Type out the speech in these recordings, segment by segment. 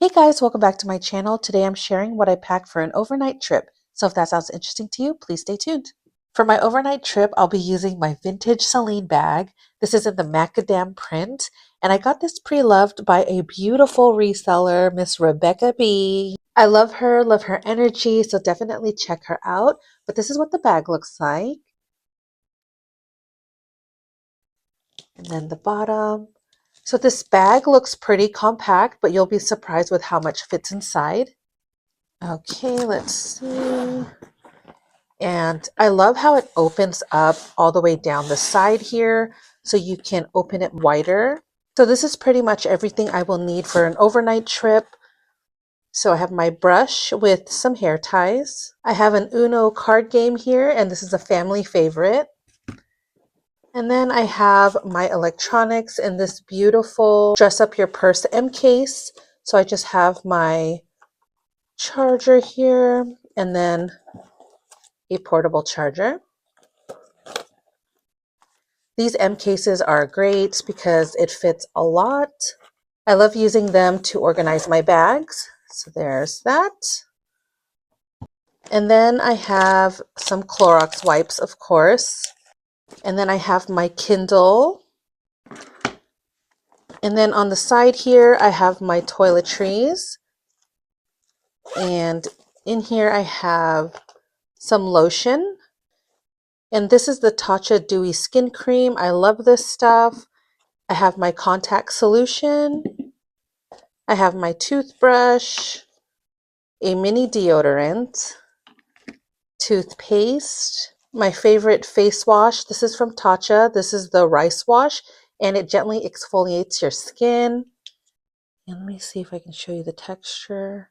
Hey guys, welcome back to my channel. Today I'm sharing what I packed for an overnight trip. So if that sounds interesting to you, please stay tuned. For my overnight trip, I'll be using my vintage Celine bag. This is in the macadam print, and I got this pre-loved by a beautiful reseller, Miss Rebecca B. I love her energy, so definitely check her out. But this is what the bag looks like. And then the bottom. So this bag looks pretty compact, but you'll be surprised with how much fits inside. Okay, let's see. And I love how it opens up all the way down the side here, so you can open it wider. So this is pretty much everything I will need for an overnight trip. So I have my brush with some hair ties. I have an Uno card game here, and this is a family favorite. And then I have my electronics in this beautiful dress up your purse M case. So I just have my charger here and then a portable charger. These M cases are great because it fits a lot. I love using them to organize my bags. So there's that. And then I have some Clorox wipes, of course. And then I have my Kindle. And then on the side here, I have my toiletries. And in here, I have some lotion. And this is the Tatcha Dewy Skin Cream. I love this stuff. I have my contact solution. I have my toothbrush, a mini deodorant, toothpaste, my favorite face wash. This is from Tatcha. This is the rice wash, and it gently exfoliates your skin. And let me see if I can show you the texture.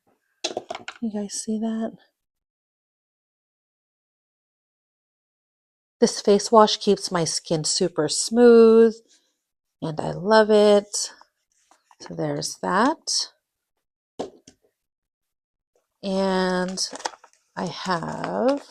You guys see that? This face wash keeps my skin super smooth, and I love it. So there's that. And I have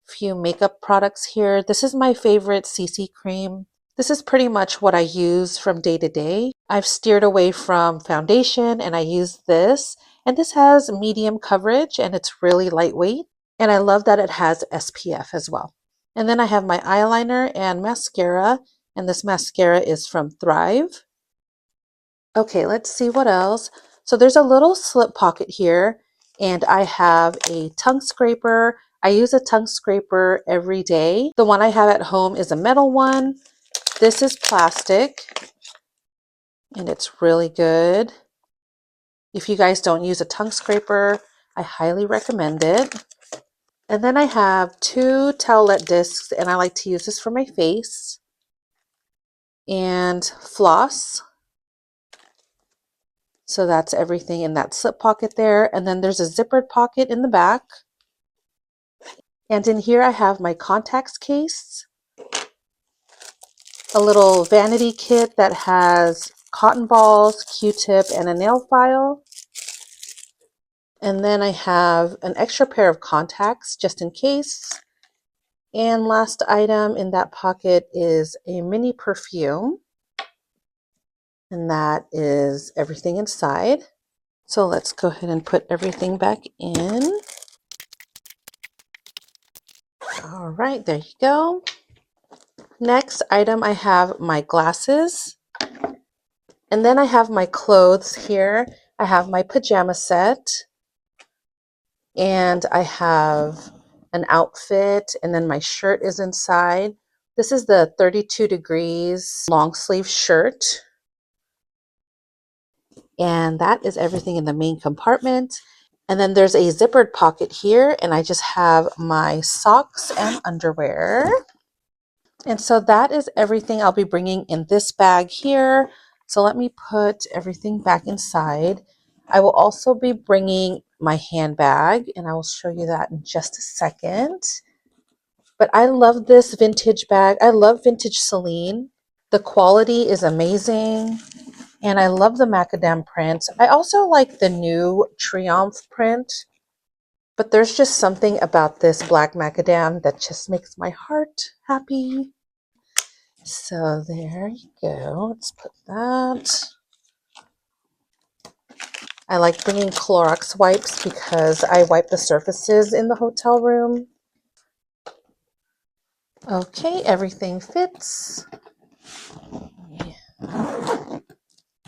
a few makeup products here. This is my favorite CC cream. This is pretty much what I use from day to day. I've steered away from foundation and I use this. And this has medium coverage and it's really lightweight. And I love that it has SPF as well. And then I have my eyeliner and mascara. And this mascara is from Thrive. Okay, let's see what else. So there's a little slip pocket here. And I have a tongue scraper. I use a tongue scraper every day. The one I have at home is a metal one. This is plastic, and it's really good. If you guys don't use a tongue scraper, I highly recommend it. And then I have two towelette discs, and I like to use this for my face. And floss. So that's everything in that slip pocket there. And then there's a zippered pocket in the back. And in here I have my contacts case, a little vanity kit that has cotton balls, Q-tip, and a nail file. And then I have an extra pair of contacts just in case. And last item in that pocket is a mini perfume. And that is everything inside. So let's go ahead and put everything back in. All right, there you go. Next item, I have my glasses. And then I have my clothes here. I have my pajama set. And I have an outfit, and then my shirt is inside. This is the 32 degrees long sleeve shirt. And that is everything in the main compartment. And then there's a zippered pocket here, and I just have my socks and underwear. And so that is everything I'll be bringing in this bag here. So let me put everything back inside. I will also be bringing my handbag, and I will show you that in just a second. But I love this vintage bag. I love vintage Celine. The quality is amazing, and I love the macadam print. I also like the new Triumph print, but there's just something about this black macadam that just makes my heart happy. So there you go. Let's put that. I like bringing Clorox wipes because I wipe the surfaces in the hotel room. Okay, everything fits.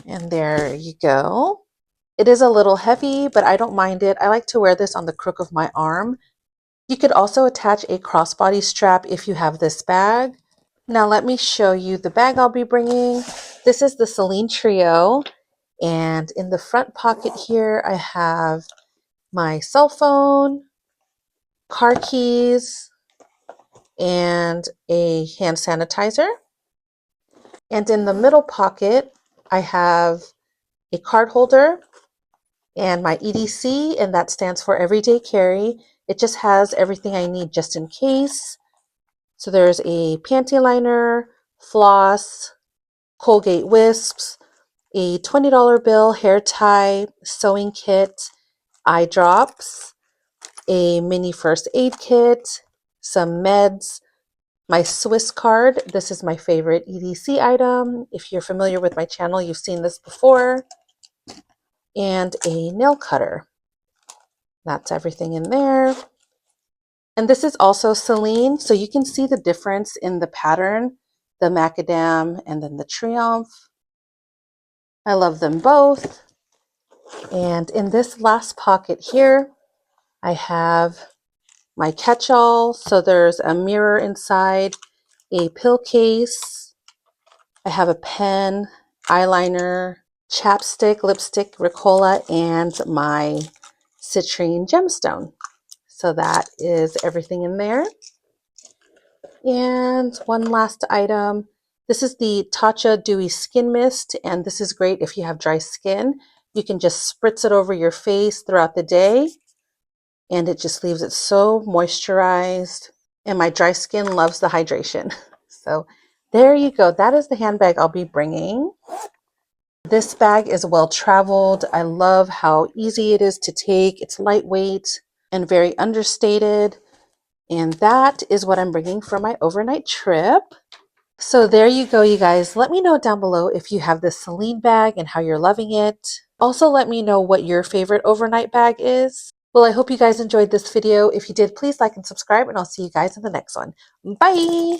And there you go. It is a little heavy, but I don't mind it. I like to wear this on the crook of my arm. You could also attach a crossbody strap if you have this bag. Now let me show you the bag I'll be bringing. This is the Celine Trio. And in the front pocket here, I have my cell phone, car keys, and a hand sanitizer. And in the middle pocket, I have a card holder and my EDC, and that stands for everyday carry. It just has everything I need just in case. So there's a panty liner, floss, Colgate wisps, a $20 bill, hair tie, sewing kit, eye drops, a mini first aid kit, some meds, my Swiss card. This is my favorite EDC item. If you're familiar with my channel, you've seen this before. And a nail cutter. That's everything in there. And this is also Celine, so you can see the difference in the pattern, the macadam and then the triomphe. I love them both. And in this last pocket here, I have my catch-all. So there's a mirror inside, a pill case. I have a pen, eyeliner, chapstick, lipstick, Ricola, and my citrine gemstone. So that is everything in there. And one last item. This is the Tatcha Dewy Skin Mist, and this is great if you have dry skin. You can just spritz it over your face throughout the day, and it just leaves it so moisturized. And my dry skin loves the hydration. So there you go. That is the handbag I'll be bringing. This bag is well traveled. I love how easy it is to take. It's lightweight and very understated. And that is what I'm bringing for my overnight trip. So there you go, you guys. Let me know down below if you have this Celine bag and how you're loving it. Also, let me know what your favorite overnight bag is. Well, I hope you guys enjoyed this video. If you did, please like and subscribe, and I'll see you guys in the next one. Bye!